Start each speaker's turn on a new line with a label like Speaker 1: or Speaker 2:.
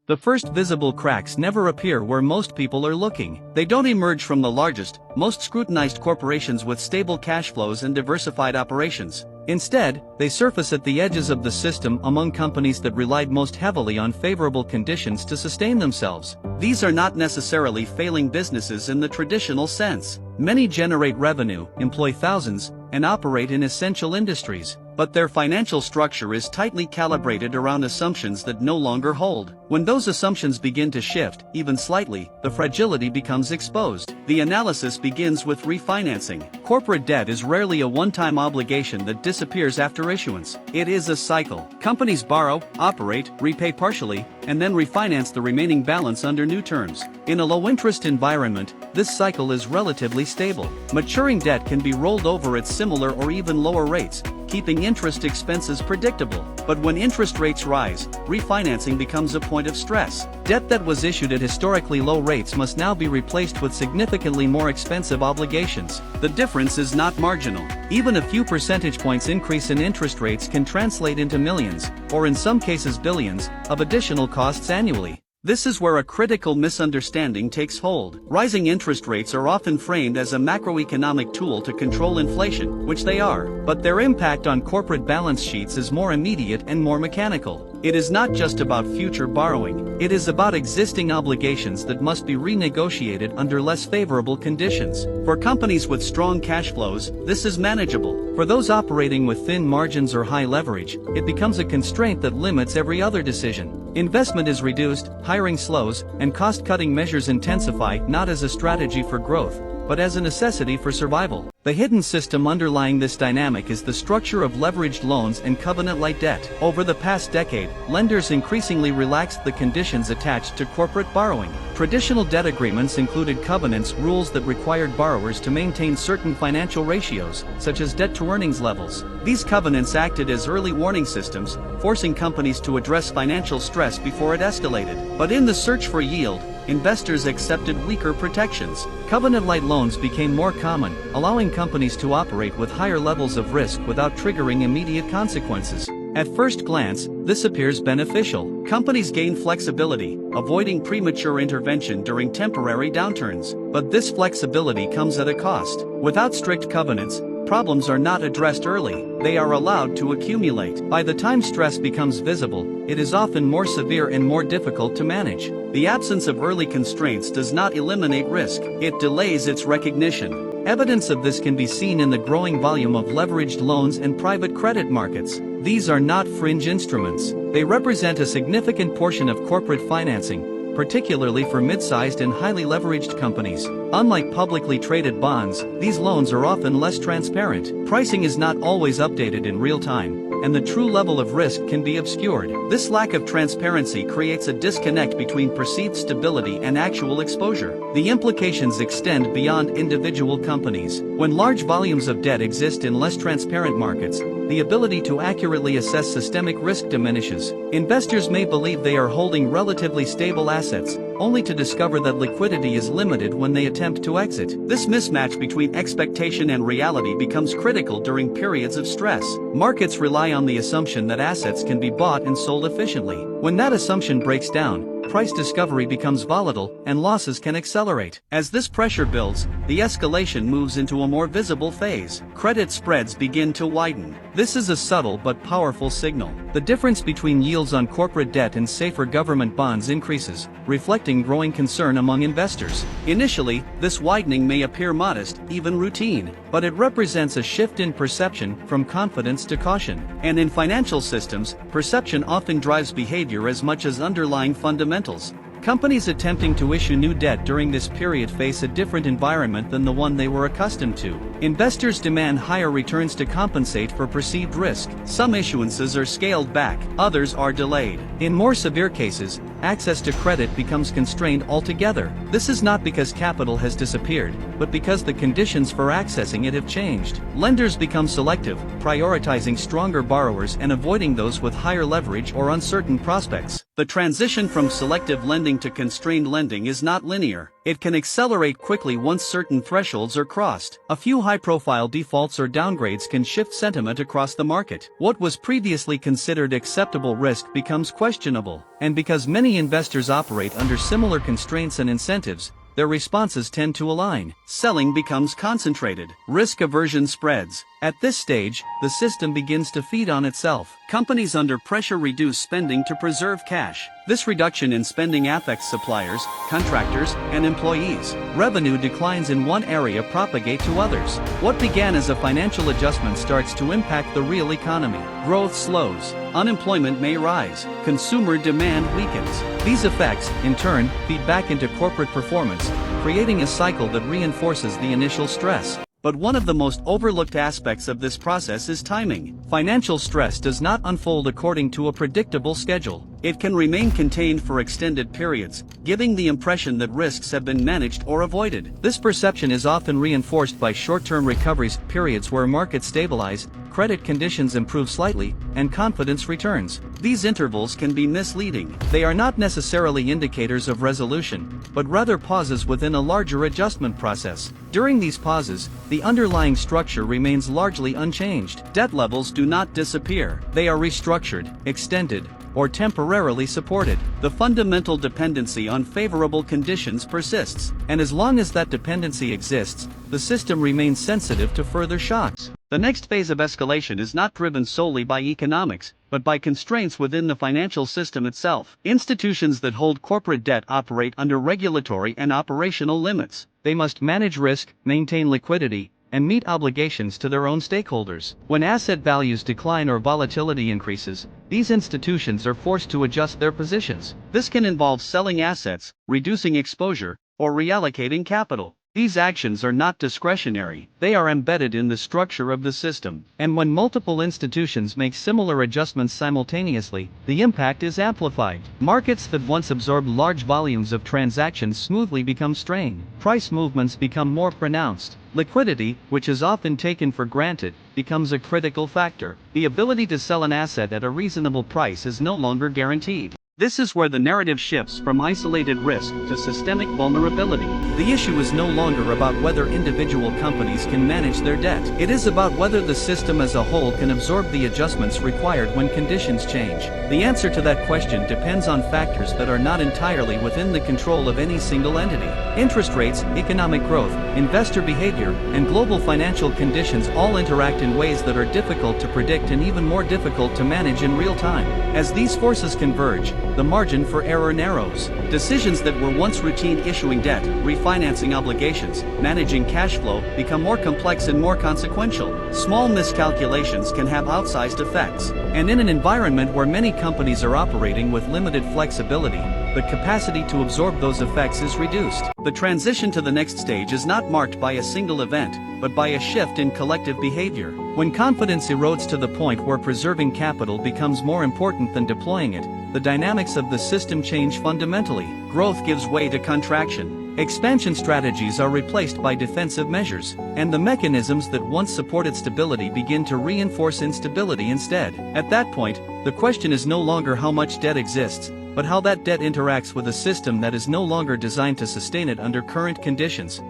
Speaker 1: The first visible cracks never appear where most people are looking. They don't emerge from the largest, most scrutinized corporations with stable cash flows and diversified operations. Instead, they surface at the edges of the system among companies that relied most heavily on favorable conditions to sustain themselves. These are not necessarily failing businesses in the traditional sense. Many generate revenue, employ thousands, and operate in essential industries, but their financial structure is tightly calibrated around assumptions that no longer hold. When those assumptions begin to shift, even slightly, the fragility becomes exposed. The analysis begins with refinancing. Corporate debt is rarely a one-time obligation that disappears after issuance. It is a cycle. Companies borrow, operate, repay partially, and then refinance the remaining balance under new terms. In a low-interest environment, this cycle is relatively stable. Maturing debt can be rolled over at similar or even lower rates, keeping interest expenses predictable. But when interest rates rise, refinancing becomes a point of stress. Debt that was issued at historically low rates must now be replaced with significantly more expensive obligations. The difference is not marginal. Even a few percentage points increase in interest rates can translate into millions, or in some cases billions, of additional costs annually. This is where a critical misunderstanding takes hold. Rising interest rates are often framed as a macroeconomic tool to control inflation, which they are, but their impact on corporate balance sheets is more immediate and more mechanical. It is not just about future borrowing, it is about existing obligations that must be renegotiated under less favorable conditions. For companies with strong cash flows, this is manageable. For those operating with thin margins or high leverage, it becomes a constraint that limits every other decision. Investment is reduced, hiring slows, and cost-cutting measures intensify, not as a strategy for growth, but as a necessity for survival. The hidden system underlying this dynamic is the structure of leveraged loans and covenant-light debt. Over the past decade, lenders increasingly relaxed the conditions attached to corporate borrowing. Traditional debt agreements included covenants, rules that required borrowers to maintain certain financial ratios, such as debt-to-earnings levels. These covenants acted as early warning systems, forcing companies to address financial stress before it escalated. But in the search for yield, investors accepted weaker protections. Covenant-light loans became more common, allowing companies to operate with higher levels of risk without triggering immediate consequences. At first glance, this appears beneficial. Companies gain flexibility, avoiding premature intervention during temporary downturns. But this flexibility comes at a cost. Without strict covenants, problems are not addressed early, they are allowed to accumulate. By the time stress becomes visible, it is often more severe and more difficult to manage. The absence of early constraints does not eliminate risk, it delays its recognition. Evidence of this can be seen in the growing volume of leveraged loans and private credit markets. These are not fringe instruments. They represent a significant portion of corporate financing, particularly for mid-sized and highly leveraged companies. Unlike publicly traded bonds, these loans are often less transparent. Pricing is not always updated in real time, and the true level of risk can be obscured. This lack of transparency creates a disconnect between perceived stability and actual exposure. The implications extend beyond individual companies. When large volumes of debt exist in less transparent markets, the ability to accurately assess systemic risk diminishes. Investors may believe they are holding relatively stable assets, only to discover that liquidity is limited when they attempt to exit. This mismatch between expectation and reality becomes critical during periods of stress. Markets rely on the assumption that assets can be bought and sold efficiently. When that assumption breaks down, price discovery becomes volatile, and losses can accelerate. As this pressure builds, the escalation moves into a more visible phase. Credit spreads begin to widen. This is a subtle but powerful signal. The difference between yields on corporate debt and safer government bonds increases, reflecting growing concern among investors. Initially, this widening may appear modest, even routine, but it represents a shift in perception from confidence to caution. And in financial systems, perception often drives behavior as much as underlying fundamentals. Companies attempting to issue new debt during this period face a different environment than the one they were accustomed to. Investors demand higher returns to compensate for perceived risk. Some issuances are scaled back, others are delayed. In more severe cases, access to credit becomes constrained altogether. This is not because capital has disappeared, but because the conditions for accessing it have changed. Lenders become selective, prioritizing stronger borrowers and avoiding those with higher leverage or uncertain prospects. The transition from selective lending to constrained lending is not linear. It can accelerate quickly once certain thresholds are crossed. A few high-profile defaults or downgrades can shift sentiment across the market. What was previously considered acceptable risk becomes questionable. And because many investors operate under similar constraints and incentives, their responses tend to align. Selling becomes concentrated. Risk aversion spreads. At this stage, the system begins to feed on itself. Companies under pressure reduce spending to preserve cash. This reduction in spending affects suppliers, contractors, and employees. Revenue declines in one area propagate to others. What began as a financial adjustment starts to impact the real economy. Growth slows. Unemployment may rise. Consumer demand weakens. These effects, in turn, feed back into corporate performance, creating a cycle that reinforces the initial stress. But one of the most overlooked aspects of this process is timing. Financial stress does not unfold according to a predictable schedule. It can remain contained for extended periods, giving the impression that risks have been managed or avoided. This perception is often reinforced by short-term recoveries, periods where markets stabilize, credit conditions improve slightly, and confidence returns. These intervals can be misleading. They are not necessarily indicators of resolution, but rather pauses within a larger adjustment process. During these pauses, the underlying structure remains largely unchanged. Debt levels do not disappear. They are restructured, extended, or temporarily supported. The fundamental dependency on favorable conditions persists, and as long as that dependency exists, the system remains sensitive to further shocks. The next phase of escalation is not driven solely by economics, but by constraints within the financial system itself. Institutions that hold corporate debt operate under regulatory and operational limits. They must manage risk, maintain liquidity, and meet obligations to their own stakeholders. When asset values decline or volatility increases, these institutions are forced to adjust their positions. This can involve selling assets, reducing exposure, or reallocating capital. These actions are not discretionary, they are embedded in the structure of the system. And when multiple institutions make similar adjustments simultaneously, the impact is amplified. Markets that once absorbed large volumes of transactions smoothly become strained. Price movements become more pronounced. Liquidity, which is often taken for granted, becomes a critical factor. The ability to sell an asset at a reasonable price is no longer guaranteed. This is where the narrative shifts from isolated risk to systemic vulnerability. The issue is no longer about whether individual companies can manage their debt. It is about whether the system as a whole can absorb the adjustments required when conditions change. The answer to that question depends on factors that are not entirely within the control of any single entity. Interest rates, economic growth, investor behavior, and global financial conditions all interact in ways that are difficult to predict and even more difficult to manage in real time. As these forces converge, the margin for error narrows. Decisions that were once routine, issuing debt, refinancing obligations, managing cash flow, become more complex and more consequential. Small miscalculations can have outsized effects. And in an environment where many companies are operating with limited flexibility, the capacity to absorb those effects is reduced. The transition to the next stage is not marked by a single event, but by a shift in collective behavior. When confidence erodes to the point where preserving capital becomes more important than deploying it, the dynamics of the system change fundamentally. Growth gives way to contraction. Expansion strategies are replaced by defensive measures, and the mechanisms that once supported stability begin to reinforce instability instead. At that point, the question is no longer how much debt exists, but how that debt interacts with a system that is no longer designed to sustain it under current conditions.